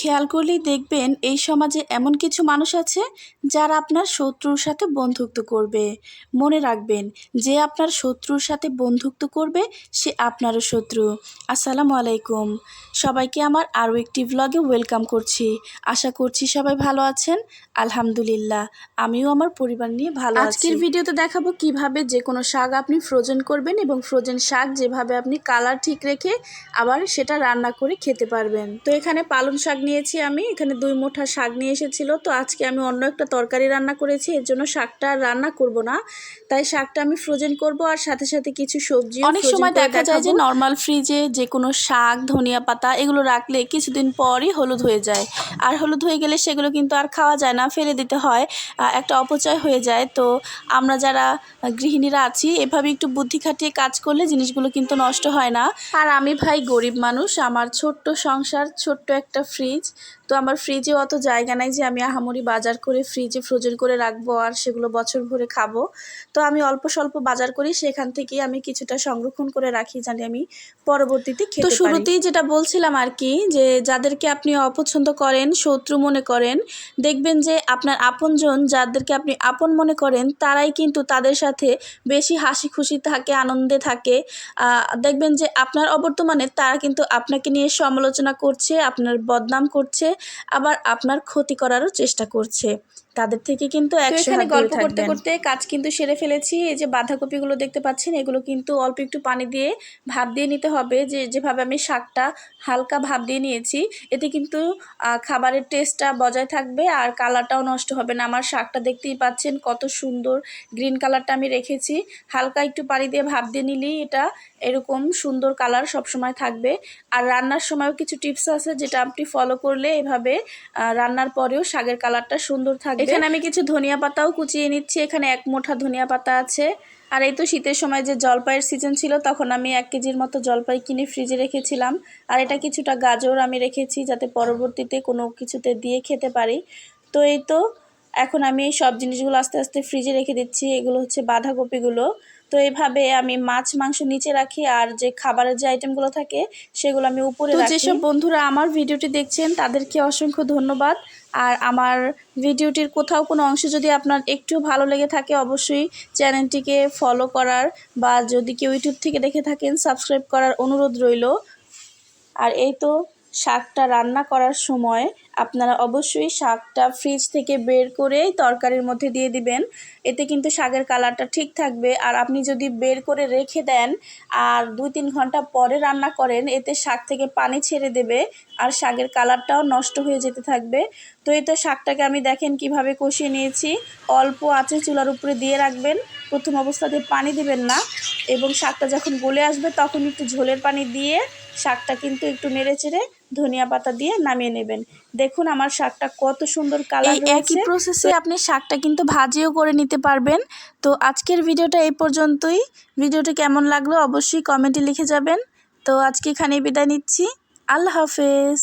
খেয়াল করলেই দেখবেন এই সমাজে এমন কিছু মানুষ আছে যারা আপনার শত্রুর সাথে বন্ধুত্ব করবে। মনে রাখবেন, যে আপনার শত্রুর সাথে বন্ধুত্ব করবে সে আপনারও শত্রু। আসসালামু আলাইকুম, সবাইকে আমার আরও একটি ব্লগে ওয়েলকাম করছি। আশা করছি সবাই ভালো আছেন। আলহামদুলিল্লাহ, আমিও আমার পরিবার নিয়ে ভালো আছি। আজকের ভিডিওতে দেখাবো কিভাবে যে কোনো শাক আপনি ফ্রোজেন করবেন এবং ফ্রোজেন শাক যেভাবে আপনি কালার ঠিক রেখে আবার সেটা রান্না করে খেতে পারবেন। তো এখানে পালং শাক নিয়েছি, আমি এখানে 2 মুঠা শাক নিয়ে এসেছিল। তো আজকে আমি অন্য একটা তরকারি রান্না করেছি, এর জন্য শাকটা আর রান্না করব না, তাই শাকটা আমি ফ্রোজেন করব আর সাথে সাথে কিছু সবজি। অনেক সময় দেখা যায় যে নর্মাল ফ্রিজে যে কোনো শাক, ধনিয়া পাতা এগুলো রাখলে কিছুদিন পরই হলুদ হয়ে যায়, আর হলুদ হয়ে গেলে সেগুলো কিন্তু আর খাওয়া যায় না, ফেলে দিতে হয়, একটা অপচয় হয়ে যায়। তো আমরা যারা গৃহিণীরা আছি এভাবে একটু বুদ্ধি খাটিয়ে কাজ করলে জিনিসগুলো কিন্তু নষ্ট হয় না। আর আমি ভাই গরিব মানুষ, আমার ছোট্ট সংসার, ছোট্ট একটা ফ্রিজ, তো আমার ফ্রিজে অত জায়গা নাই যে আমি আহামরি বাজার করে ফ্রিজে ফ্রোজেন করে রাখবো আর সেগুলো বছর ভরে খাবো। তো আমি অল্প স্বল্প বাজার করি, সেখান থেকেই আমি কিছুটা সংরক্ষণ করে রাখি, জানি আমি পরবর্তীতে খেতে পারি। তো শুরুতেই যেটা বলছিলাম আর কি, যে যাদেরকে আপনি অপছন্দ করেন, শত্রু মনে করেন, দেখবেন যে আপনার আপনজন যাদেরকে আপনি আপন মনে করেন তারাই কিন্তু তাদের সাথে বেশি হাসি খুশি থাকে, আনন্দে থাকে। দেখবেন যে আপনার অবর্তমানে তারা কিন্তু আপনাকে নিয়ে সমালোচনা করছে, আপনার বদনাম করছে, আবার আপনার ক্ষতি করারও চেষ্টা করছে। তাদের থেকে কিন্তু এখানে গল্প করতে করতে কাজ কিন্তু সেরে ফেলেছি। এই যে বাঁধাকপিগুলো দেখতে পাচ্ছেন, এগুলো কিন্তু অল্প একটু পানি দিয়ে ভাপ দিয়ে নিতে হবে, যেভাবে আমি শাকটা হালকা ভাপ দিয়ে নিয়েছি। এতে কিন্তু খাবারের টেস্টটা বজায় থাকবে আর কালারটাও নষ্ট হবে না। আমার শাকটা দেখতেই পাচ্ছেন কত সুন্দর গ্রিন কালারটা আমি রেখেছি। হালকা একটু পানি দিয়ে ভাপ দিয়ে নিলেই এটা এরকম সুন্দর কালার সবসময় থাকবে। আর রান্নার সময়ও কিছু টিপস আছে যেটা আপনি ফলো করলে এভাবে রান্নার পরেও শাকের কালারটা সুন্দর থাকবে। এখানে আমি কিছু ধনিয়া পাতাও কুচিয়ে নিচ্ছি, এখানে 1 মুঠা ধনিয়া পাতা আছে। আর এই তো শীতের সময় যে জলপাইয়ের সিজন ছিল, তখন আমি 1 কেজির মতো জলপাই কিনে ফ্রিজে রেখেছিলাম। আর এটা কিছুটা গাজর আমি রেখেছি যাতে পরবর্তীতে কোনো কিছুতে দিয়ে খেতে পারি। তো এই তো এখন আমি এই সব জিনিসগুলো আস্তে আস্তে ফ্রিজে রেখে দিচ্ছি। এগুলো হচ্ছে বাঁধাকপিগুলো। তো এইভাবে আমি মাছ মাংস নিচে রাখি আর যে খাবারের যে আইটেমগুলো থাকে সেগুলো আমি উপরে রাখি। তো যেসব বন্ধুরা আমার ভিডিওটি দেখছেন তাদেরকে অসংখ্য ধন্যবাদ। আর আমার ভিডিওটির কোথাও কোনো অংশ যদি আপনার একটু ভালো লেগে থাকে, অবশ্যই চ্যানেলটিকে ফলো করার, বা যদি কেউ ইউটিউব থেকে দেখে থাকেন সাবস্ক্রাইব করার অনুরোধ রইল। আর এই তো শাকটা রান্না করার সময় আপনারা অবশ্যই শাকটা ফ্রিজ থেকে বের করে তরকারির মধ্যে দিয়ে দিবেন, এতে কিন্তু শাকের কালারটা ঠিক থাকবে। আর আপনি যদি বের করে রেখে দেন আর 2-3 ঘন্টা পরে রান্না করেন, এতে শাক থেকে পানি ছেড়ে দেবে আর শাকের কালারটাও নষ্ট হয়ে যেতে থাকবে। তো এই তো শাকটাকে আমি দেখেন কিভাবে কষিয়ে নিয়েছি। অল্প আঁচে চুলার উপরে দিয়ে রাখবেন, প্রথম অবস্থাতে পানি দিবেন না, এবং শাকটা যখন গলে আসবে তখন একটু ঝোলের পানি দিয়ে শাকটা কিন্তু একটু নেড়ে চেড়ে ধনিয়া পাতা দিয়ে নামিয়ে নেবেন। দেখুন আমার শাকটা কত সুন্দর কালার রয়েছে। একই প্রসেসে আপনি শাকটা কিন্তু ভাজিও করে নিতে পারবেন। তো আজকের ভিডিওটা এই পর্যন্তই। ভিডিওটি কেমন লাগলো অবশ্যই কমেন্টে লিখে যাবেন। তো আজকে এখানেই বিদায় নিচ্ছি। আল্লাহ হাফেজ।